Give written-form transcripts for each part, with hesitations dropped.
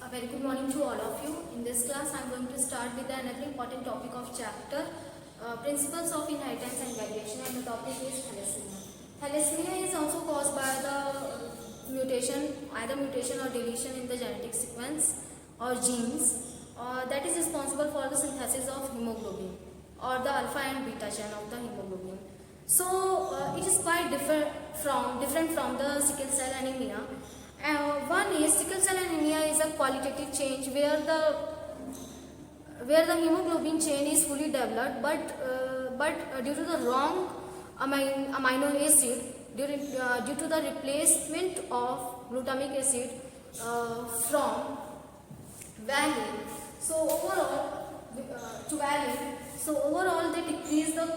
A very good morning to all of you. In this class, I am going to start with another important topic of chapter Principles of Inheritance and Variation, and the topic is thalassemia. Thalassemia is also caused by the mutation, either mutation or deletion in the genetic sequence or genes that is responsible for the synthesis of hemoglobin or the alpha and beta chain of the hemoglobin. So it is quite different from the sickle cell anemia. One is sickle cell anemia is a qualitative change where the hemoglobin chain is fully developed, but due to the wrong amino acid, due to the replacement of glutamic acid from valine, so overall they decrease the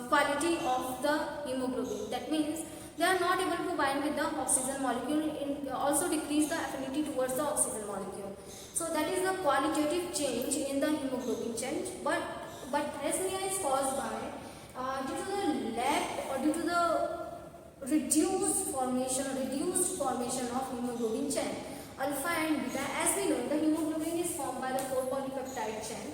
quality of the hemoglobin. That means they are not able to bind with the oxygen molecule, and also decrease the affinity towards the oxygen molecule. So that is the qualitative change in the hemoglobin change. But thalassemia is caused by due to the lack or due to the reduced formation of hemoglobin chain alpha and beta. As we know, the hemoglobin is formed by the 4 polypeptide chain.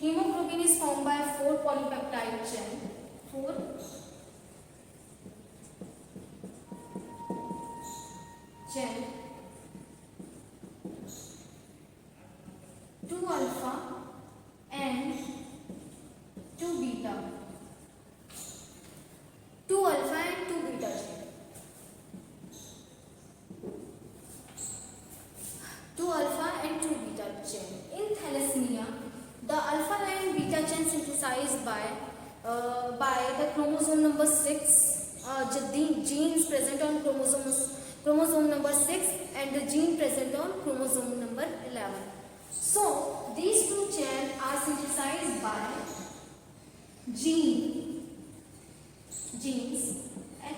Hemoglobin is formed by 4 polypeptide chain. 4 chain. 2 alpha and 2 beta. 2 alpha and 2 beta chain. 2 alpha and 2 beta chain. In thalassemia, the alpha and beta chain synthesized by the chromosome number 6, the genes present on chromosome number 6, and the gene present on chromosome number 11. So these two chains are synthesized by genes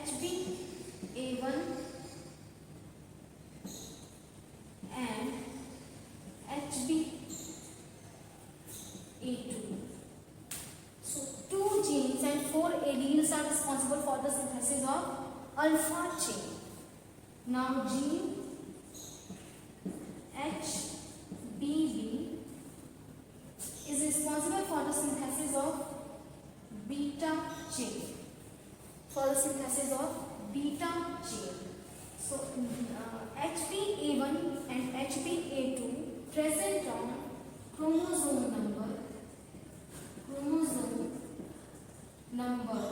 HbA1 and HbA2. So 2 genes and 4 alleles are responsible for the synthesis of alpha chain. Now gene HbB is responsible for the synthesis of beta chain. So HbA1 and HbA2 present on chromosome number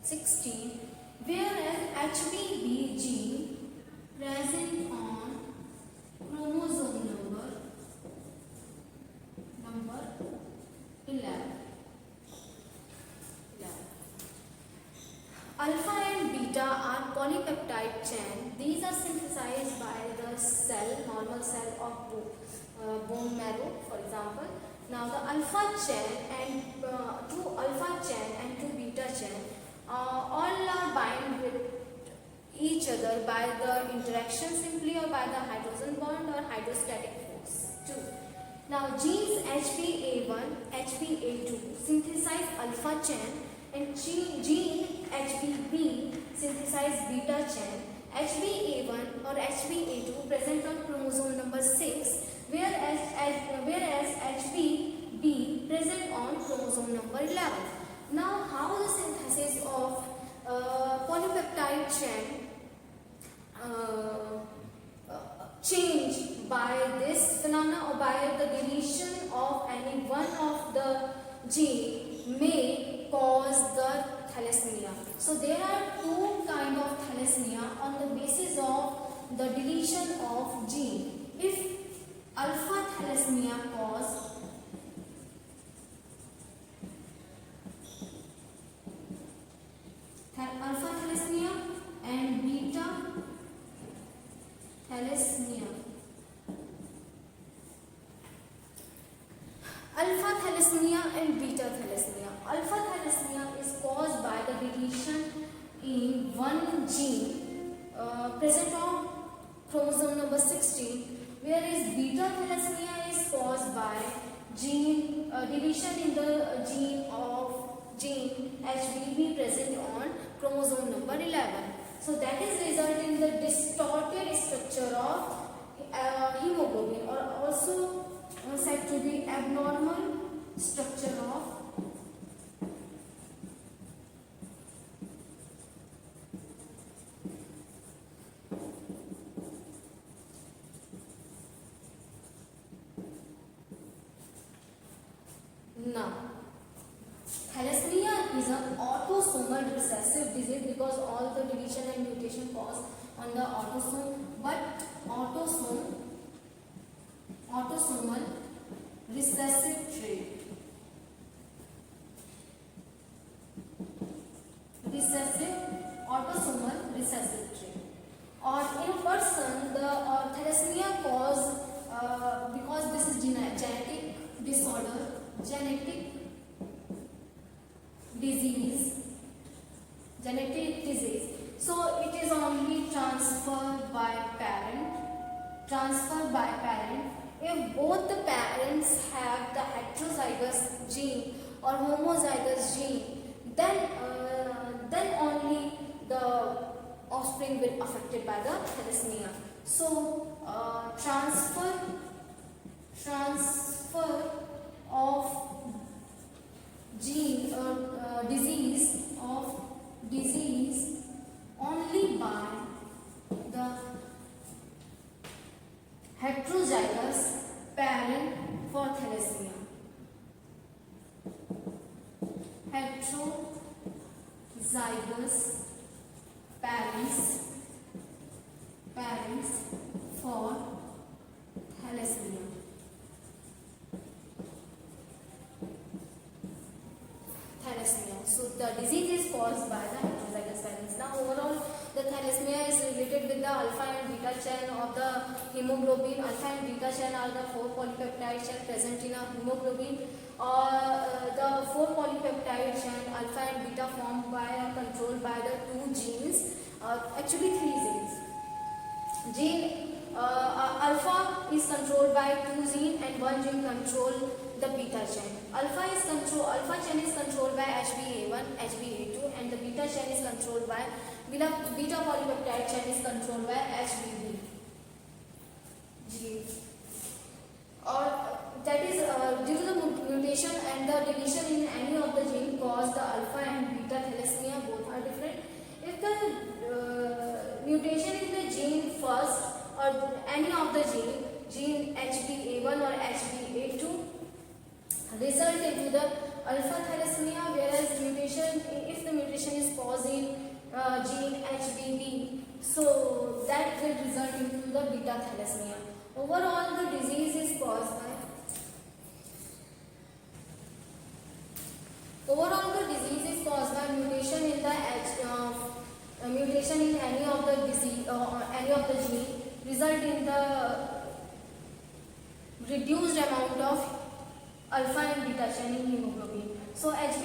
16, whereas HbB gene present on chromosome number 11. Alpha and beta are polypeptide chain. These are synthesized by the normal cell of bone marrow, for example. Now the alpha chain and 2 alpha chain and 2 beta chain all are bind with each other by the interaction simply or by the hydrogen bond or hydrostatic force too. Now genes HbA1, HbA2 synthesize alpha chain, and gene HbB synthesize beta chain. HbA1 or HbA2 present on chromosome number 6, whereas HbB present on chromosome number 11. Now how the synthesis of polypeptide chain change by this phenomena or by the deletion of any one of the gene may cause the thalassemia. So there are 2 kinds of thalassemia on the basis of the deletion of gene. If alpha thalassemia cause alpha thalassemia and beta thalassemia. Alpha thalassemia and beta thalassemia. Alpha thalassemia is caused by the deletion in one gene present on chromosome number 16, whereas beta thalassemia is caused by deletion in the gene HBB present on chromosome number 11. So that is result in the distorted structure of hemoglobin, or also said to be abnormal structure of now. Thalassemia is an autosomal recessive disease because all the deletion and mutation cause on the autosome, but autosomal recessive trait. Autosomal recessive trait. Or in a person, the thalassemia cause because this is genetic disorder, genetic disease. So it is only transferred by parent. If both the parents have the heterozygous gene or homozygous gene, then only the offspring will affected by the thalassemia. So transfer of gene or disease only by the heterozygous parent for thalassemia. Heterozygous parents for thalassemia. So the disease is caused by the heterozygous parents. Now overall, the thalassemia is related with the alpha and beta chain of the hemoglobin. Alpha and beta chain are the 4 polypeptide chain present in a hemoglobin. The 4 polypeptide chain alpha and beta formed by or controlled by the 2 genes, actually 3 genes. Alpha is controlled by 2 genes and 1 gene control the beta chain. Alpha chain is controlled by HbA1, HbA2, and the beta chain is controlled by beta polypeptide chain is controlled by HBB gene. Or that is due to the mutation and the deletion in any of the gene cause the alpha and beta thalassemia, both are different. If the mutation in the gene first or any of the gene HbA1 or HbA2 result into the alpha thalassemia, whereas if the mutation is caused in gene HBB, so that will result into the beta thalassemia. Overall, the disease is caused by mutation in the mutation in any of the disease or any of the gene, result in the reduced amount of alpha and beta chain in hemoglobin. So if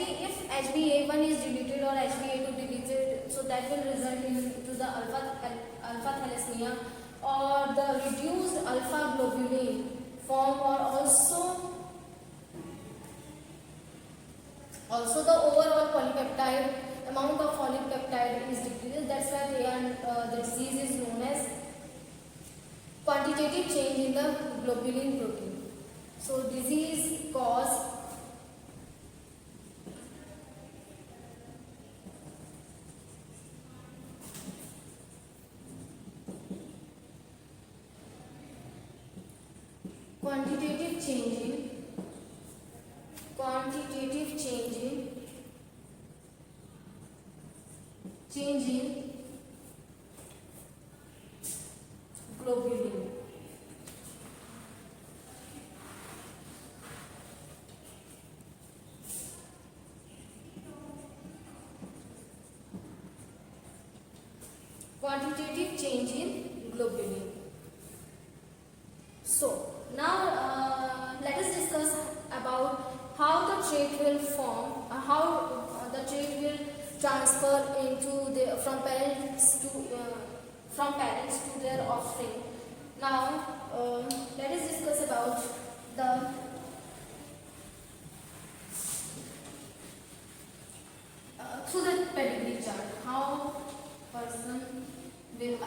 HbA1 is deleted or HbA2 deleted, so that will result into the alpha thalassemia, or the reduced alpha globulin form, or also the overall polypeptide amount of polypeptide is decreased. That's why the disease is known as quantitative change in the globulin protein. So disease cause quantitative change in globulin. Quantitative change in globulin. So now let us discuss about how the trait will form, how the trait will transfer into from parents to their offspring. Now let us discuss about the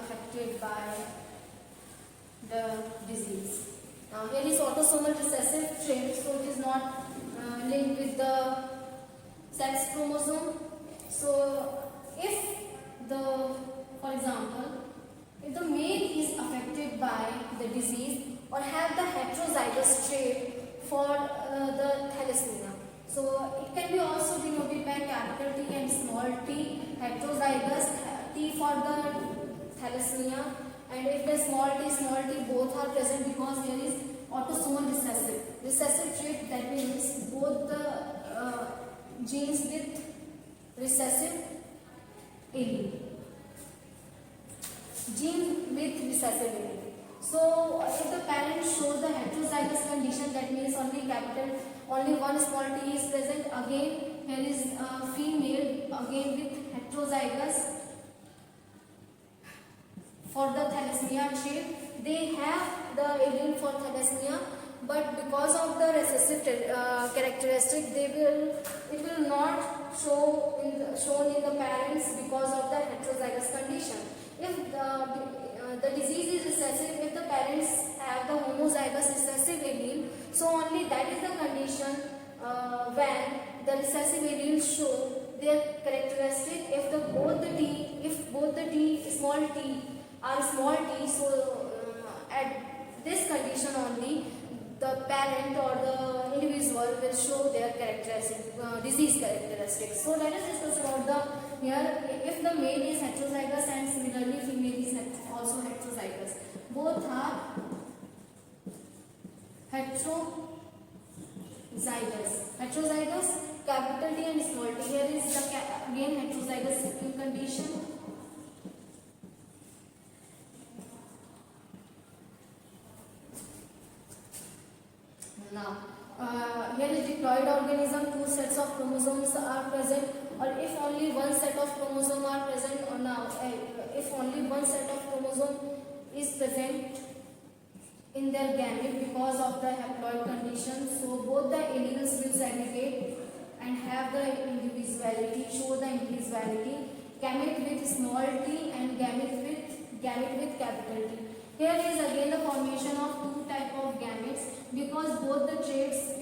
affected by the disease. Now here is autosomal recessive trait, so it is not linked with the sex chromosome. So if for example, if the male is affected by the disease or have the heterozygous trait for the thalassemia, so it can be also denoted by capital T and small t, heterozygous T for the thalassemia, and if the small t both are present, because there is autosomal recessive trait, that means both the genes with recessive allele. So if the parent shows the heterozygous condition, that means only one small t is present. Again, here is a female again with heterozygous for the thalassemia trait. They have the allele for thalassemia, but because of the recessive characteristic, it will not shown in the parents because of the heterozygous condition. If the disease is recessive, if the parents have the homozygous recessive allele, so only that is the condition when the recessive alleles show their characteristic. If both the t small t are small t, so at this condition only the parent or the individual will show their disease characteristics. So let us discuss about here if the male is heterozygous and similarly female is also heterozygous. Both are heterozygous, capital T and small t. Here is the again heterozygous condition. Now, here is diploid organism, two sets of chromosomes are present, or if only one set of chromosome are present, or now if only one set of chromosome is present in their gamete because of the haploid condition, so both the alleles will segregate and have the individuality, show the individuality, gamete with small t and gamete with capital T. Here is again the formation of two type of gametes, because both the traits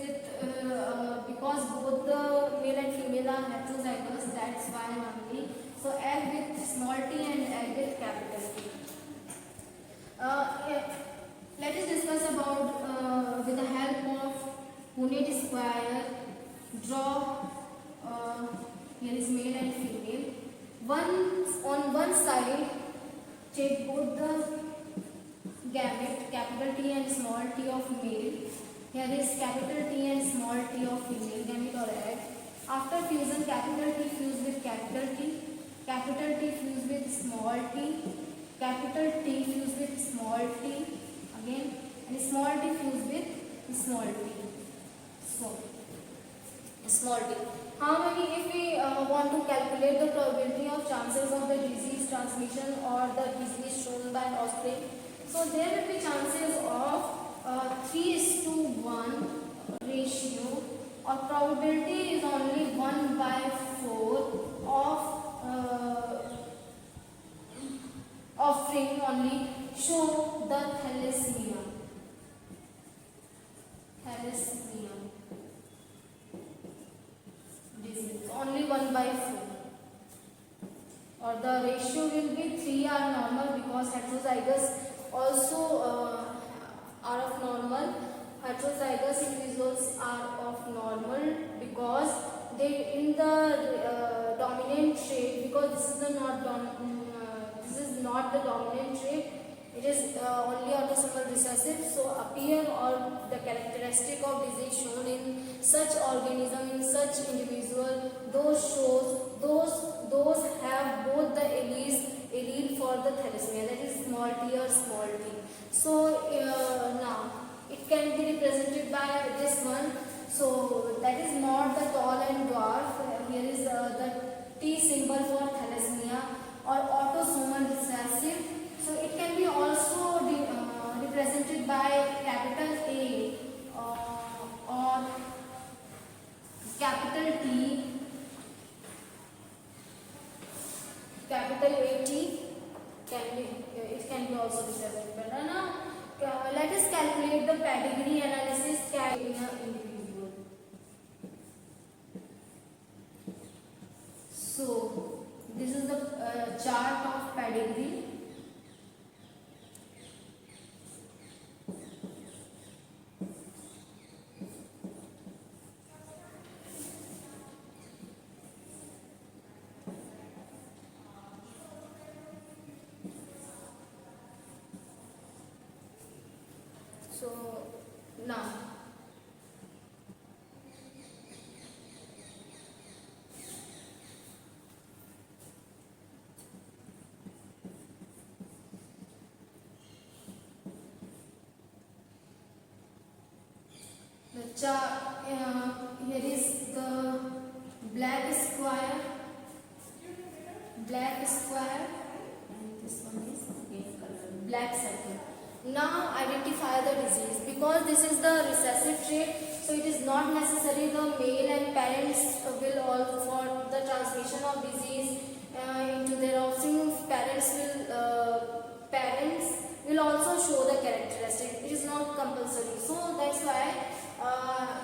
because both the male and female are heterozygous, that's why only. So egg with small t and egg with capital T. Let us discuss about with the help of Punnett square, draw here is male and female. On one side, take both the gamete, capital T and small t of male. Here is capital T and small t of female, gamete or egg. After fusion, capital T fused with capital T, capital T fused with small t, capital T fused with small t again, and small t fused with small t. So, small t. How many, if we want to calculate the probability of chances of the disease transmission or the disease shown by offspring, so there will be chances of 3:1 ratio, or probability is only 1/4 of offspring only show the thalassemia disease, only 1/4, or the ratio will be 3 are normal, because heterozygous also are of normal. Heterozygous individuals are of normal because they in the dominant trait, because this is not the dominant trait, it is only autosomal recessive, so appear or the characteristic of disease shown in such organism, in such individual, those have both the allele for the thalassemia, that is small t or small t. So now it can be represented by this one. So that is not the tall and dwarf. Here is the T symbol for thalassemia or autosomal recessive. So it can be also represented by capital A or capital T, capital AT can be calculate the pedigree analysis carried in an individual. So this is the chart of pedigree. So now the chart, here is the black square, and this one is green color, black circle. Now identify the disease. Because this is the recessive trait, so it is not necessary the male and parents will all for the transmission of disease into their offspring. Parents will also show the characteristic. It is not compulsory. So that's why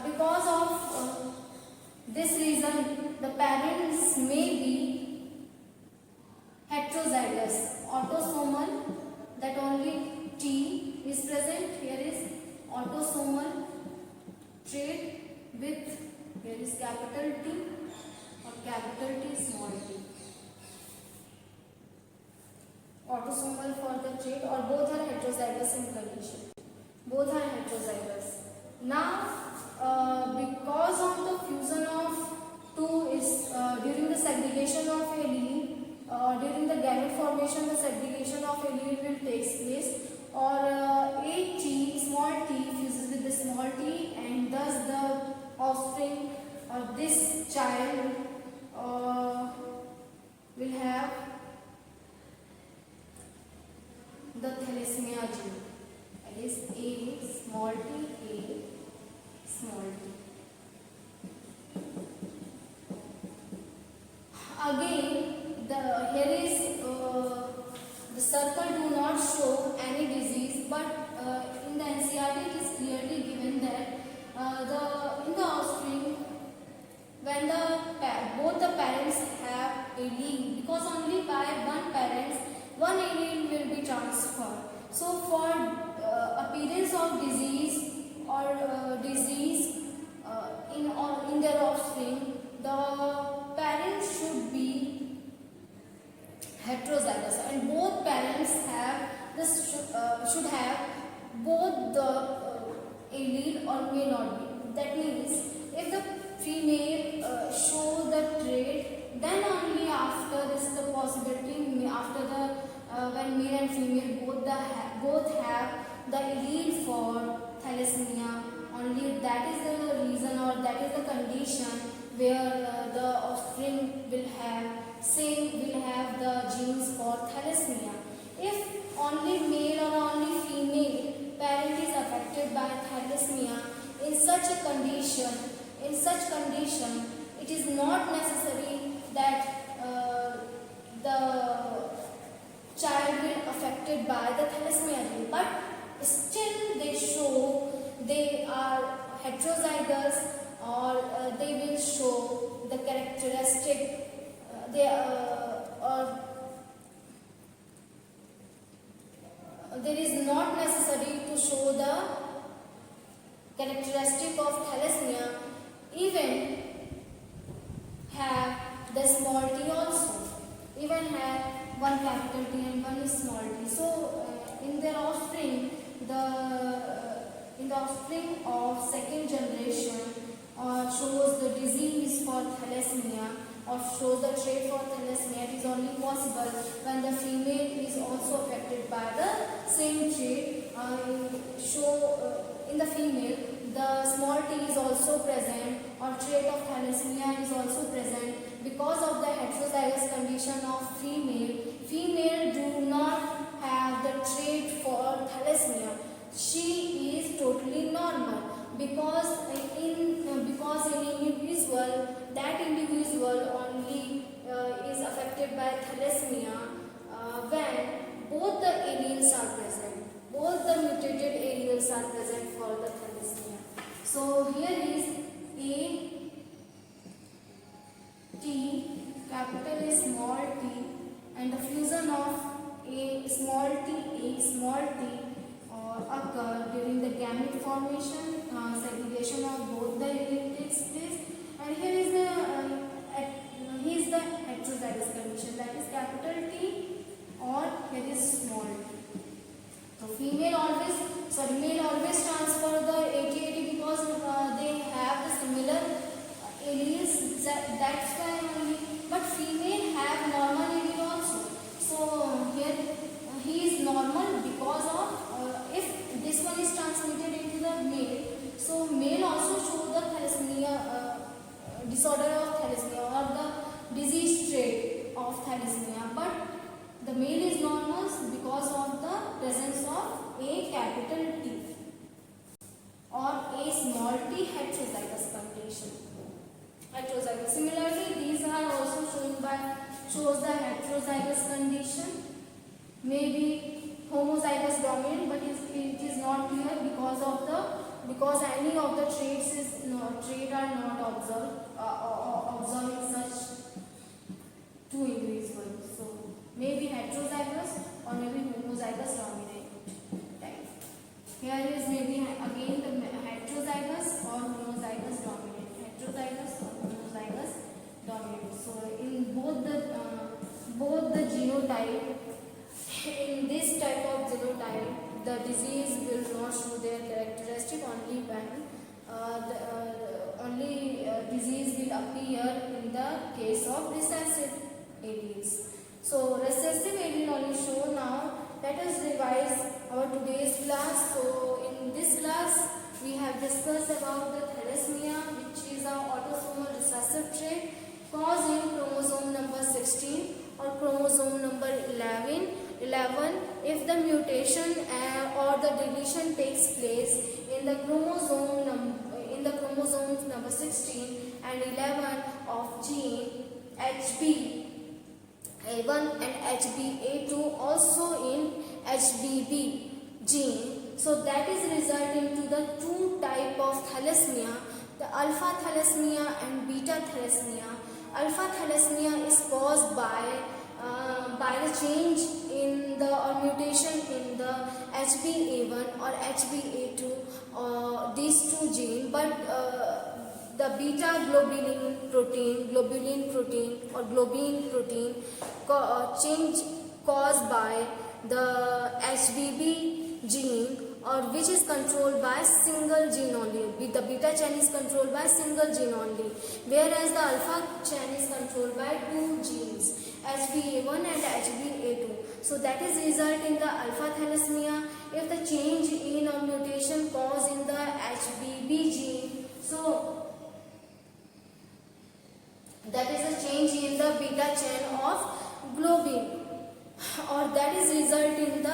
because of this reason the parents may be heterozygous, autosomal, that only T is present. Here is autosomal trait with, here is capital T or capital T, small t. Autosomal for the trait, or both are heterozygous in condition. Both are heterozygous. Now, because of the fusion of two is during the segregation of allele, during the gamete formation, the segregation of allele will take place, or a t, small t, fuses with the small t, and thus the offspring or this child will have the thalassemia gene. That is a small t, small t. Again, here is the circle do not show any disease, but in the NCERT it is clearly given that in the offspring, when both the parents have allele, because only by one parent one allele will be transferred. So for appearance of disease or disease in their offspring, the parents should be heterozygous, and both parents have this should have both the allele or may not be. That means if the female show the trait, then only after this is the possibility after the when male and female both have the allele for thalassemia, only that is the reason or that is the condition where the offspring will have the genes for thalassemia. If only male or only female parent is affected by thalassemia, in such condition, it is not necessary that the child will affected by the thalassemia gene, but still they show they are heterozygous, or they will show the characteristic there is not necessary to show the characteristic of thalassemia, even have the small t also, even have one capital T and one small t. So in their offspring, in the offspring of second generation shows the disease for thalassemia or shows the trait for thalassemia. It is only possible when the female is also affected by the same trait. In the female, the small t is also present, or trait of thalassemia is also present. Because of the heterozygous condition of female do not have the trait for thalassemia. She is totally normal, because in individual, that individual only is affected by thalassemia when both the alleles are present, both the mutated alleles are gamete formation, segregation of both the allele takes place, and here is the heterozygous condition, that is capital T, or here is small t. So male always transfer the 80-80 because they have the similar alleles. That's why only. But female have normal allele also. So here he is normal because of if this one is transmitted into the male. So male also show the thalassemia, disorder of thalassemia or the disease trait of thalassemia. But the male is normal because of the presence of a capital T or a small t heterozygous condition. Heterozygous. Similarly, these are also shows the heterozygous condition. Maybe homozygous dominant, but it is not clear because any of the traits are not observed in such two individuals. So maybe heterozygous or maybe homozygous dominant type. Here is maybe again the heterozygous or homozygous dominant. Heterozygous or homozygous dominant. So in both the genotype, in this type of genotype, the disease will not show their characteristic only when disease will appear in the case of recessive alleles. So recessive allele only show. Now let us revise our today's class. So in this class we have discussed about the thalassemia, which is an autosomal recessive trait caused in chromosome number 16 or chromosome number 11 if the mutation or the deletion takes place in the chromosomes number 16 and 11 of gene HBA1 and HBA2, also in HBB gene. So that is resulting to the two type of thalassemia, the alpha thalassemia and beta thalassemia. Alpha thalassemia is caused by the change in the or mutation in the HBA1 or HBA2 these two genes, but the beta globulin protein change caused by the HBB gene, or which is controlled by single gene only. The beta chain is controlled by single gene only, whereas the alpha chain is controlled by two genes, HBA1 and HBA2. So that is result in the alpha thalassemia if the change in or mutation caused in the HBB gene. So that is a change in the beta chain of globin, or that is result in the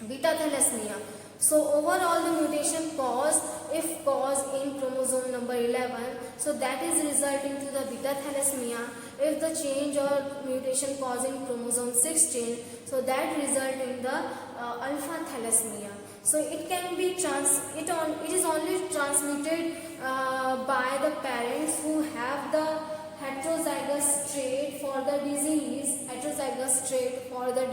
beta thalassemia. So overall the mutation caused in chromosome number 11, so that is resulting to the beta thalassemia. If the change or mutation caused in chromosome 16, so that result in the alpha thalassemia. So it can be it is only transmitted by the parents who have the heterozygous trait for the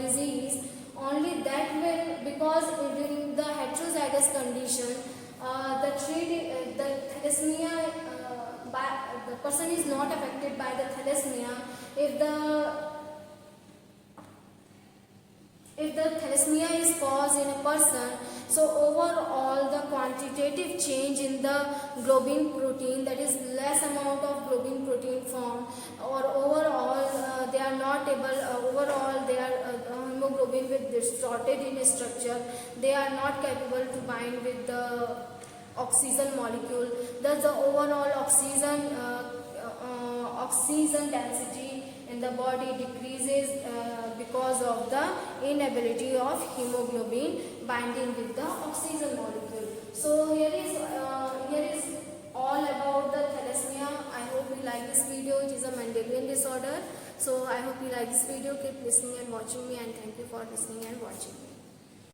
disease. Only that will, because during the heterozygous condition, the thalassemia, the person is not affected by the thalassemia if the thalassemia is caused in a person. So overall the quantitative change in the globin protein, that is less amount of globin protein formed, or overall they are not able, hemoglobin with distorted in structure, they are not capable to bind with the oxygen molecule. Thus the overall oxygen density in the body decreases because of the inability of hemoglobin binding with the oxygen molecule. So here is all about the thalassemia. I hope you like this video. It is a Mendelian disorder. So I hope you like this video. Keep listening and watching me, and thank you for listening and watching me.